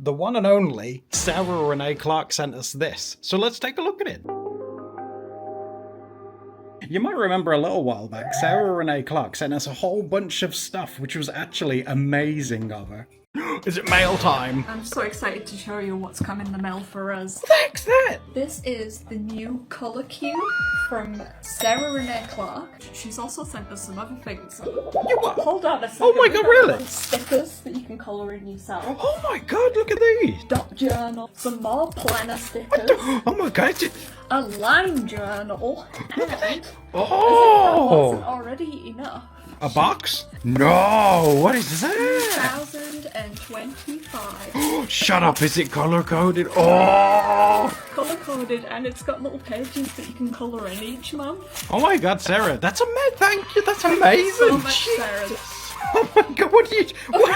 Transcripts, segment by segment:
the one and only Sarah Renae Clark sent us this. So let's take a look at it. You might remember a little while back, Sarah Renae Clark sent us a whole bunch of stuff, which was actually amazing of her. Is it mail time? I'm so excited to show you what's come in the mail for us. What the heck's that? This is the new colour cube from Sarah Renae Clark. She's also sent us some other things. You what? Hold on a second. Oh my god, really? Stickers that you can colour in yourself. Oh my god, look at these! Dot journal. Some more planner stickers. Oh my god. A line journal. Look at that. And Oh! wasn't already enough. A box? No! What is that? 2025. Shut up, is it color coded? Oh! Colour coded, and it's got little pages that you can colour in each month. Oh my god, Sarah, that's amazing! Thank you, that's amazing! So much, Sarah. Oh my god, what are you... What?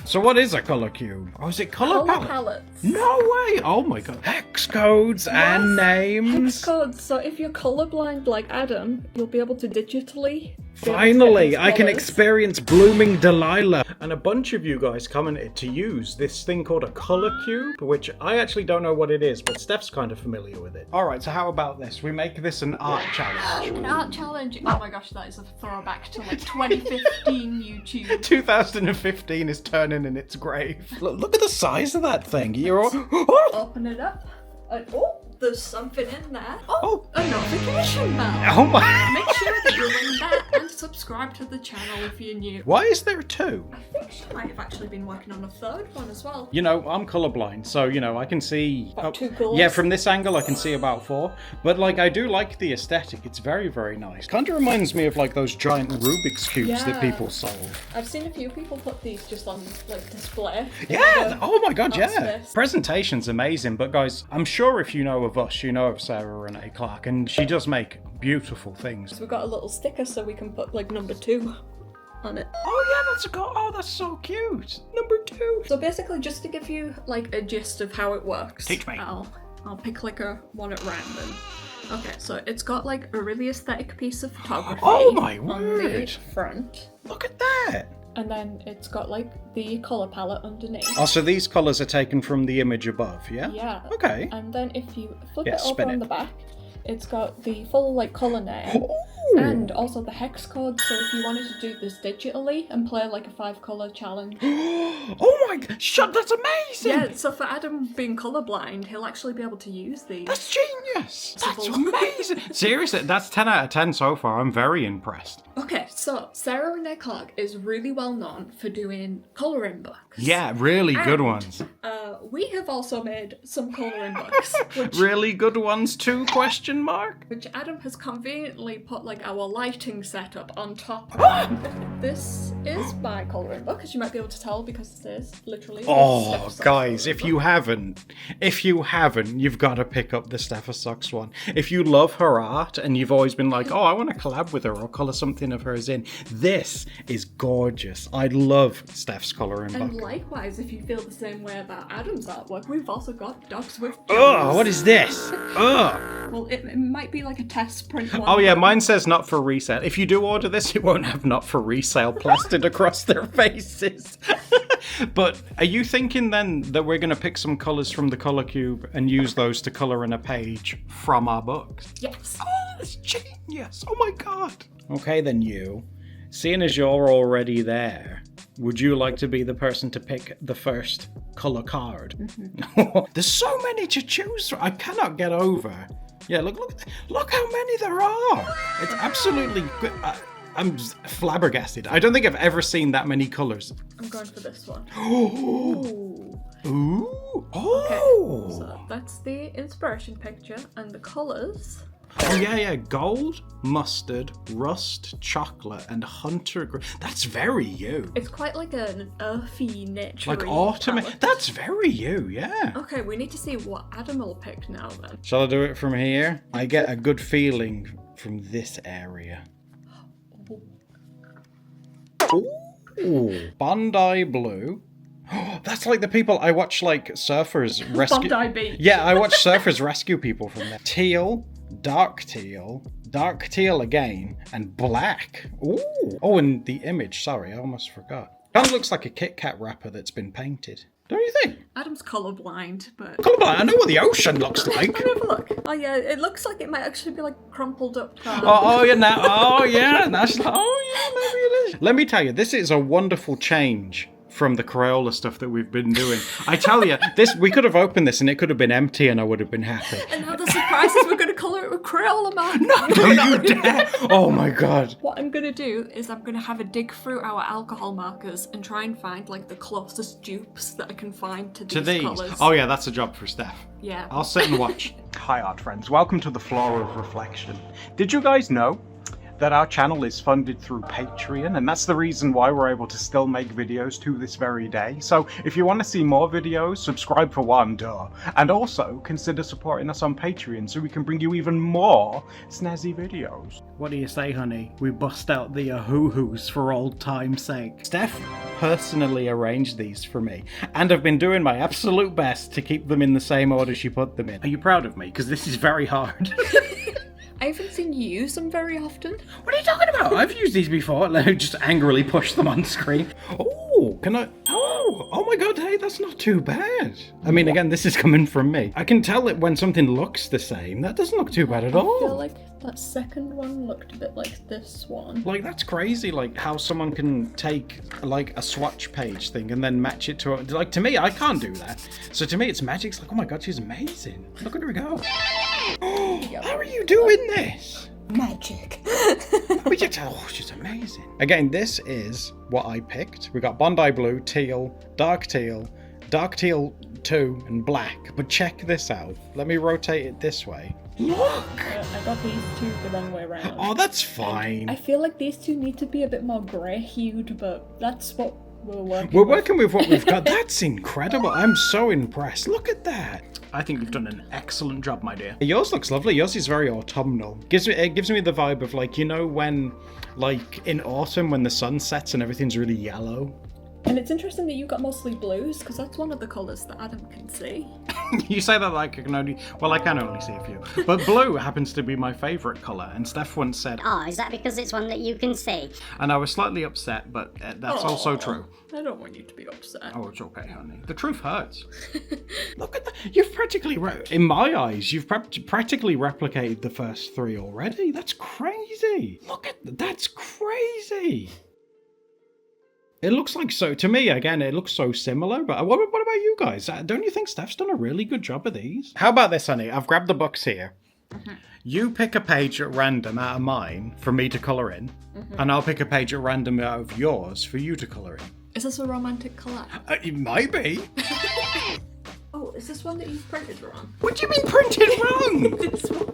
So what is a color cube? Oh, is it color palette? palettes. No way! Oh my god. Hex codes and names. Hex codes. So if you're colourblind like Adam, you'll be able to digitally. Finally, I can experience blooming Delilah. And a bunch of you guys commented to use this thing called a color cube, which I actually don't know what it is, but Steph's kind of familiar with it. All right, so how about this? We make this an art challenge. An art challenge. Oh my gosh, that is a throwback to like 2015 YouTube. 2015 is turning in its grave. Look at the size of that thing. You're all... Open it up. And, oh, there's something in there. Oh, a notification bell. Oh my... Make sure that you ring that and subscribe to the channel if you're new. Why is there two? I think she might have actually been working on a third one as well. You know, I'm colorblind, so, you know, I can see... About 2 colours. Yeah, from this angle I can see about 4. But, like, I do like the aesthetic. It's very, very nice. Kind of reminds me of, like, those giant Rubik's Cubes that people solve. I've seen a few people put these just on, like, display. Yeah! Oh my god, yeah! Space. Presentation's amazing, but guys, I'm sure if you know of us, you know of Sarah Renae Clark, and she does make beautiful things. So we've got a little sticker so we can put, like, number 2 on it. Oh yeah, that's so cute! Number 2! So basically, just to give you, like, a gist of how it works. Teach me. I'll pick, like, one at random. Okay, so it's got, like, a really aesthetic piece of photography. Oh my on word! the front. Look at that! And then it's got, like, the colour palette underneath. Oh, so these colours are taken from the image above, yeah? Yeah. Okay. And then if you flip Yeah, it over spin on it. the back, it's got the full, like, colour name. Ooh. And also the hex code, so if you wanted to do this digitally and play, like, a 5-colour challenge. Oh my god, that's amazing! Yeah, so for Adam being colourblind, he'll actually be able to use these. That's genius! That's amazing! Seriously, that's 10 out of 10 so far. I'm very impressed. Okay, so Sarah Renae Clark is really well known for doing colouring books. Yeah, really good ones. We have also made some colouring books, which Really good ones too, question mark? which Adam has conveniently put, like, our lighting setup on top. This is my colouring book, as you might be able to tell because it is literally. Oh, Stephasocks guys, colouring if book. you haven't, you've got to pick up the Stephasocks one. If you love her art and you've always been like, oh, I want to collab with her or colour something of hers in, this is gorgeous. I love Steph's colouring And book. likewise, if you feel the same way about Adam's artwork, we've also got Dogs with Oh, what is this? Ugh. Well, it might be like a test print one. Oh yeah, mine says not for resale. If you do order this, it won't have not for resale plastered across their faces. But are you thinking then that we're going to pick some colours from the colour cube and use those to colour in a page from our books? Yes. Oh, that's genius. Oh my god. Okay then, you. Seeing as you're already there, would you like to be the person to pick the first colour card? Mm-hmm. There's so many to choose from. I cannot get over. Yeah, look how many there are. It's absolutely good. I'm flabbergasted. I don't think I've ever seen that many colours. I'm going for this one. Ooh. Ooh. Ooh. Okay, Oh. so that's the inspiration picture, and the colours. Oh yeah. Gold, mustard, rust, chocolate, and hunter green. That's very you. It's quite like an earthy nature. Like autumn. That's very you, yeah. Okay, we need to see what Adam will pick now then. Shall I do it from here? I get a good feeling from this area. Ooh. Bondi blue. That's like the people I watch, like surfers rescue. Bondi Beach. Yeah, I watch surfers rescue people from there. Teal, dark teal again, and black. Ooh. Oh, and the image. Sorry, I almost forgot. Kind of looks like a Kit Kat wrapper that's been painted. Don't you think? Adam's colourblind, but... Colourblind, I know what the ocean looks like. Have a look. Oh yeah, it looks like it might actually be like crumpled up. Oh yeah, now that's like, oh yeah, maybe it is. Let me tell you, this is a wonderful change from the Crayola stuff that we've been doing. I tell you, we could have opened this and it could have been empty and I would have been happy. And now the surprise is we're going to colour it with Crayola markers. No, don't you dare! Oh my god. What I'm going to do is I'm going to have a dig through our alcohol markers and try and find like the closest dupes that I can find to these colours. Oh yeah, that's a job for Steph. Yeah. I'll sit and watch. Hi art friends, welcome to the Floor of Reflection. Did you guys know that our channel is funded through Patreon, and that's the reason why we're able to still make videos to this very day. So if you want to see more videos, subscribe for one, duh. And also consider supporting us on Patreon so we can bring you even more snazzy videos. What do you say, honey? We bust out the Ohuhus for old time's sake. Steph personally arranged these for me, and I've been doing my absolute best to keep them in the same order she put them in. Are you proud of me? Because this is very hard. I haven't seen you use them very often. What are you talking about? I've used these before. Let me just angrily push them on screen. Oh, can I? Oh my god, hey, that's not too bad. I mean, again, this is coming from me. I can tell it when something looks the same. That doesn't look too bad at all. I feel like that second one looked a bit like this one. Like, that's crazy, like, how someone can take, like, a swatch page thing and then match it to, like, to me, I can't do that. So to me, it's magic. It's like, oh my god, she's amazing. Look at her go. How are you doing this? Magic. Oh, she's amazing. Again, this is what I picked. We got Bondi Blue, Teal 2, and Black. But check this out. Let me rotate it this way. Look! I got these two the wrong way around. Oh, that's fine. I feel like these two need to be a bit more grey-hued, but that's what we're working with what we've got. That's incredible. I'm so impressed. Look at that. I think you've done an excellent job, my dear. Yours looks lovely. Yours is very autumnal. It gives me the vibe of, like, you know, when, like, in autumn when the sun sets and everything's really yellow. And it's interesting that you got mostly blues, because that's one of the colours that Adam can see. You say that like I can only... Well, I can only see a few. But blue happens to be my favourite colour, and Steph once said... Oh, is that because it's one that you can see? And I was slightly upset, but that's also true. I don't want you to be upset. Oh, it's okay, honey. The truth hurts. Look at that. You've practically... In my eyes, you've practically replicated the first three already. That's crazy. Look at that. That's crazy. It looks like so, to me, again, it looks so similar, but what about you guys? Don't you think Steph's done a really good job of these? How about this, honey? I've grabbed the books here. Mm-hmm. You pick a page at random out of mine for me to colour in, and I'll pick a page at random out of yours for you to colour in. Is this a romantic collab? It might be. Oh, is this one that you've printed wrong? What do you mean printed wrong? This one.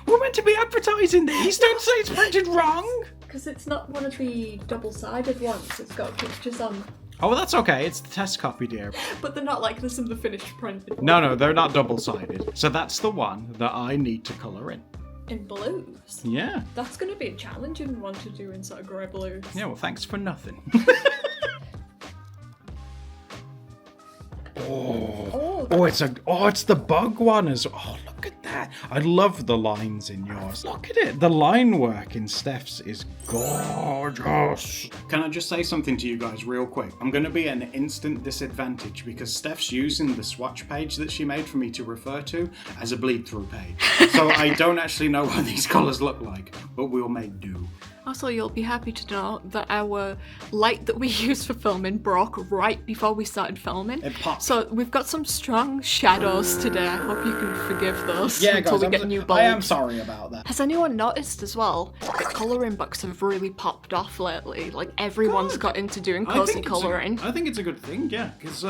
We're meant to be advertising these. Don't say it's printed wrong. Because it's not one of the double-sided ones. It's got pictures on. Oh, that's okay. It's the test copy, dear. But they're not like this in the finished print. No, they're not double-sided. So that's the one that I need to colour in. In blues? Yeah. That's going to be a challenging one to do in sort of grey blues. Yeah, well, thanks for nothing. It's the bug one as well. Oh, look at that. I love the lines in yours. Look at it. The line work in Steph's is gorgeous. Can I just say something to you guys real quick? I'm going to be at an instant disadvantage because Steph's using the swatch page that she made for me to refer to as a bleed-through page. So I don't actually know what these colours look like, but we'll make do. Also, you'll be happy to know that our light that we used for filming broke right before we started filming. It popped. So we've got some strong shadows today. I hope you can forgive those guys, until we get new bulbs. I am sorry about that. Has anyone noticed as well? The colouring books have really popped off lately. Like everyone's got into doing cozy colouring. I think it's a good thing, yeah, because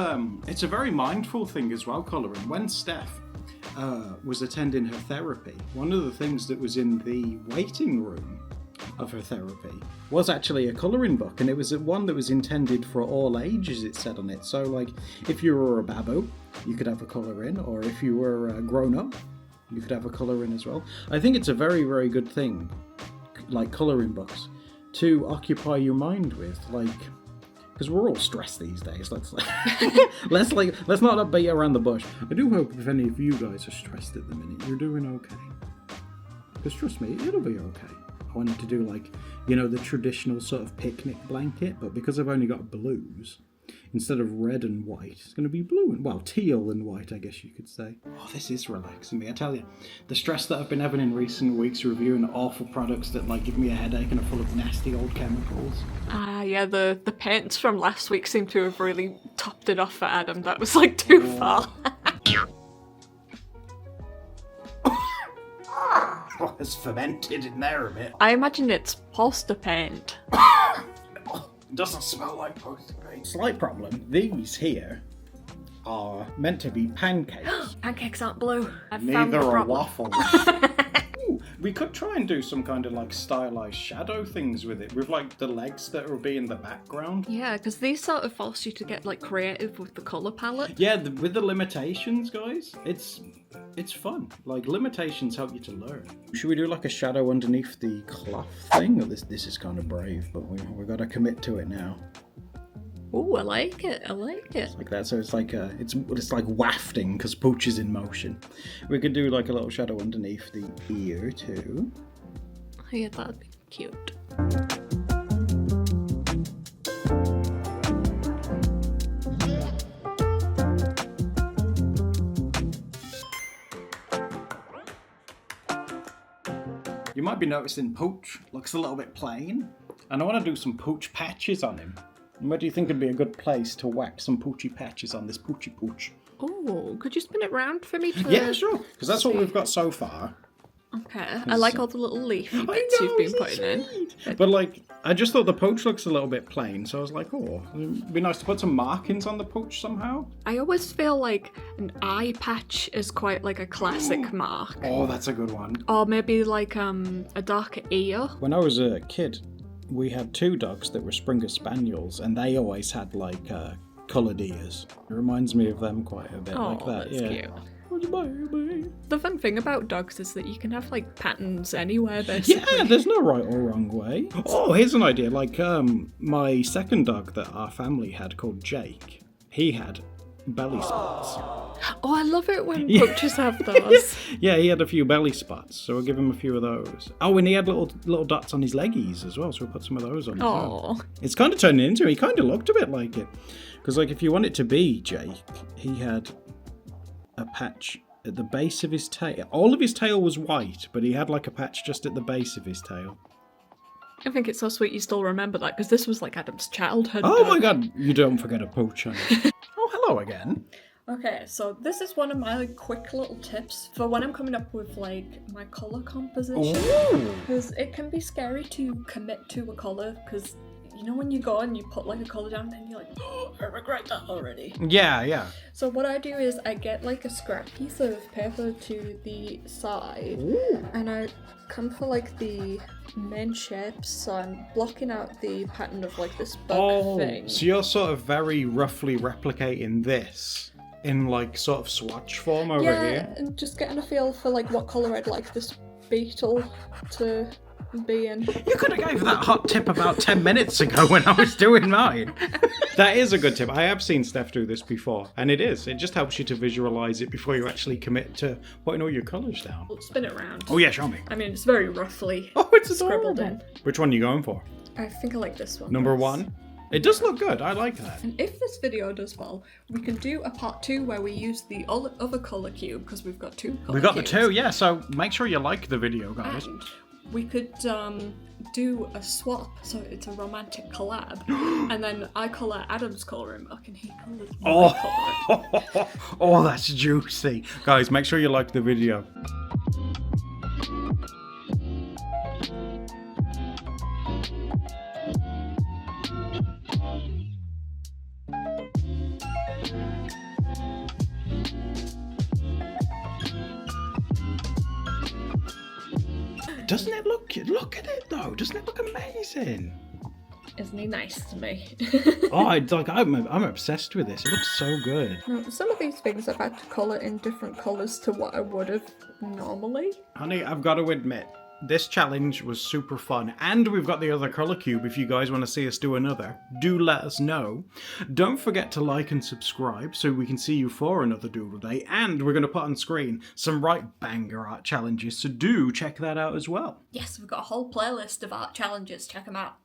it's a very mindful thing as well, colouring. When Steph was attending her therapy, one of the things that was in the waiting room of her therapy was actually a colouring book, and it was one that was intended for all ages, it said on it. So, like, if you were a babbo, you could have a colour in, or if you were grown up, you could have a colour in as well. I think it's a very, very good thing, like colouring books, to occupy your mind with, like, because we're all stressed these days. Let's not beat around the bush. I do hope if any of you guys are stressed at the minute, you're doing okay. Because trust me, it'll be okay. I wanted to do, like, you know, the traditional sort of picnic blanket, but because I've only got blues, instead of red and white, it's going to be blue and, well, teal and white, I guess you could say. Oh, this is relaxing me. I tell you, the stress that I've been having in recent weeks reviewing awful products that like give me a headache and are full of nasty old chemicals. Yeah, the paints from last week seem to have really topped it off for Adam. That was like too far. Oh, it's fermented in there a bit. I imagine it's poster paint. Doesn't smell like poster paint. Slight problem. These here are meant to be pancakes. Pancakes aren't blue. Neither are waffles. Ooh, we could try and do some kind of like stylized shadow things with it, with like the legs that will be in the background. Yeah, because these sort of force you to get like creative with the colour palette. Yeah, with the limitations, guys, it's fun. Like, limitations help you to learn. Should we do like a shadow underneath the cloth thing? Or this is kind of brave, but we got to commit to it now. Ooh, I like it. I like it. Like that, so it's like it's like wafting because Pooch is in motion. We could do like a little shadow underneath the ear too. Yeah, that'd be cute. You might be noticing Pooch looks a little bit plain, and I want to do some Pooch patches on him. Where do you think would be a good place to whack some Poochy patches on this Poochy Pooch? Oh, could you spin it round for me? Yeah, sure. Because that's what we've got so far. Okay, I like all the little leafy bits you've been putting in. But like, I just thought the Pooch looks a little bit plain, so I was like, oh, it'd be nice to put some markings on the Pooch somehow. I always feel like an eye patch is quite like a classic mark. Oh, that's a good one. Or maybe like a darker ear. When I was a kid, we had 2 dogs that were Springer Spaniels, and they always had like coloured ears. It reminds me of them quite a bit, like that. That's yeah. cute. Baby. The fun thing about dogs is that you can have like patterns anywhere, basically. Yeah, there's no right or wrong way. Oh, here's an idea. Like, my second dog that our family had called Jake, he had belly spots. Oh, I love it when pooches have those. Yeah, he had a few belly spots, so we'll give him a few of those. Oh, and he had little dots on his leggies as well, so we'll put some of those on as well. It's kind of turning into him. He kind of looked a bit like it. Because, like, if you want it to be Jake, he had a patch at the base of his tail. All of his tail was white, but he had like a patch just at the base of his tail. I think it's so sweet you still remember that, because this was like Adam's childhood. Oh my god, you don't forget a Pooch. Oh, hello again. Okay, so this is one of my like quick little tips for when I'm coming up with like my colour composition. Because it can be scary to commit to a colour, because you know when you go and you put like a colour down and you're like, oh, I regret that already. Yeah. So what I do is I get like a scrap piece of paper to the side and I come for like the main shapes, so I'm blocking out the pattern of like this bug thing. So you're sort of very roughly replicating this in like sort of swatch form over here? And just getting a feel for like what colour I'd like this beetle to be in. You could have gave that hot tip about 10 minutes ago when I was doing mine. That is a good tip. I have seen Steph do this before, and it just helps you to visualise it before you actually commit to putting all your colours down. We'll spin it around. Oh yeah, show me. I mean, it's very roughly adorable. scribbled in. Which one are you going for? I think I like this one. Number 1? It does look good. I like that. And if this video does well, we can do a part 2 where we use the other colour cube, because we've got 2 colour We've got cubes. the 2, yeah, so make sure you like the video, guys. And we could do a swap, so it's a romantic collab, and then I colour Adam's colouring book and he colours my colouring. Oh, that's juicy. Guys, make sure you like the video. Doesn't it look at it though? Doesn't it look amazing? Isn't he nice to me? I'm obsessed with this. It looks so good. Now, some of these things I've had to colour in different colours to what I would have normally. Honey, I've got to admit, this challenge was super fun, and we've got the other colour cube. If you guys want to see us do another, do let us know. Don't forget to like and subscribe so we can see you for another Doodle Day, and we're going to put on screen some right banger art challenges, so do check that out as well. Yes, we've got a whole playlist of art challenges. Check them out.